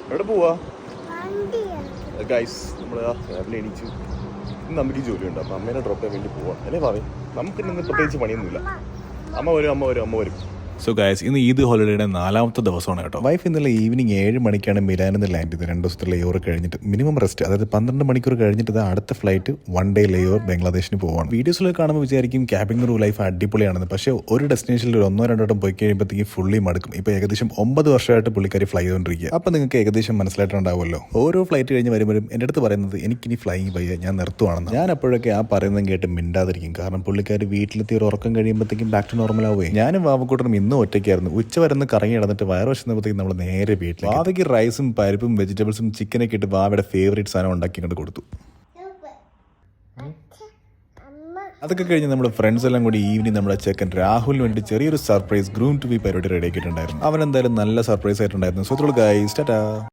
എവിടെ പോവാ ഗൈസ്? നമ്മൾ രാവിലെ എണീച്ചു. ഇന്ന് അമ്മയ്ക്ക് ജോലിയുണ്ട്, അപ്പം അമ്മേനെ ഡ്രോപ്പ് ചെയ്യാൻ വേണ്ടി പോവാം. അല്ലേ ഭാവി? നമുക്ക് ഇന്ന് പ്രത്യേകിച്ച് പണിയൊന്നുമില്ല. അമ്മ വരും. സോ ഗൈസ്, ഇന്ന് ഈദ് ഹോളിഡേയുടെ 4ാമത്തെ ദിവസമാണ് കേട്ടോ. വൈഫ് ഇന്നലെ ഈവനിങ് 7 മണിക്കാണ് മിലാനിൽ നിന്ന് ലാൻഡ് ചെയ്തത്. 2 ദിവസത്തെ ലേ ഓവർ കഴിഞ്ഞിട്ട് മിനിമം റെസ്റ്റ്, അതായത് 12 മണിക്കൂർ കഴിഞ്ഞിട്ട് അടുത്ത ഫ്ലൈറ്റ് 1 ഡേ ലേ ഓവർ ബംഗ്ലാദേശിന് പോവാണ്. വീഡിയോസിലൊക്കെ കാണുമ്പോൾ വിചാരിക്കും ക്യാബിംഗ് റൂ ലൈഫ് അടിപൊളിയാണെന്ന്. പക്ഷേ ഒരു ഡെസ്റ്റിനേഷനിൽ 1-2 വട്ടം പോയി കഴിയുമ്പോഴത്തേക്ക് ഫുള്ളി മടുക്കും. ഇപ്പോൾ ഏകദേശം 9 വർഷമായിട്ട് പുള്ളിക്കാരി ഫ്ലൈ ചെയ്തുകൊണ്ടിരിക്കുക. അപ്പം നിങ്ങൾക്ക് ഏകദേശം മനസ്സിലായിട്ടുണ്ടാവുമല്ലോ. ഓരോ ഫ്ലൈറ്റ് കഴിഞ്ഞ് വരുമ്പോഴും എൻ്റെ അടുത്ത് പറയുന്നത് എനിക്കിനി ഫ്ലൈയിങ് വയ്യ, ഞാൻ നിർത്തുവാണെന്ന്. ഞാൻ അപ്പോഴൊക്കെ ആ പറയുന്നതും കേട്ട് മിണ്ടാതിരിക്കും. കാരണം പുള്ളിക്കാരി വീട്ടിലെത്തി ഒരു ഉറക്കം കഴിയുമ്പോഴത്തേക്കും ബാക്ക് ടു നോർമൽ ആവുകയും. ഞാനും വാവക്കൂട്ടനും ഇന്നും ഒറ്റയ്ക്കായിരുന്നു. ഉച്ച വരുന്ന കറങ്ങി നടന്നിട്ട് വയറ് വശന്നപ്പോഴത്തേക്കും നമ്മൾ നേരെ വീട്ടിൽ. വാവയ്ക്ക് റൈസും പരിപ്പും വെജിറ്റബിൾസും ചിക്കനൊക്കെ ഇട്ട് വാവയുടെ ഫേവറേറ്റ് സാധനം ഉണ്ടാക്കി കൊണ്ട് കൊടുത്തു. അതൊക്കെ കഴിഞ്ഞ് നമ്മുടെ ഫ്രണ്ട്സ് എല്ലാം കൂടി ഈവനിങ് നമ്മുടെ ചെക്കൻ രാഹുലിന് വേണ്ടി ചെറിയൊരു സർപ്രൈസ് ഗ്രൂം ടു ബി പരിപാടി റെഡി ആക്കിയിട്ടുണ്ടായിരുന്നു. അവൻ എന്തായാലും നല്ല സർപ്രൈസ് ആയിട്ടുണ്ടായിരുന്നു. So guys, Tata.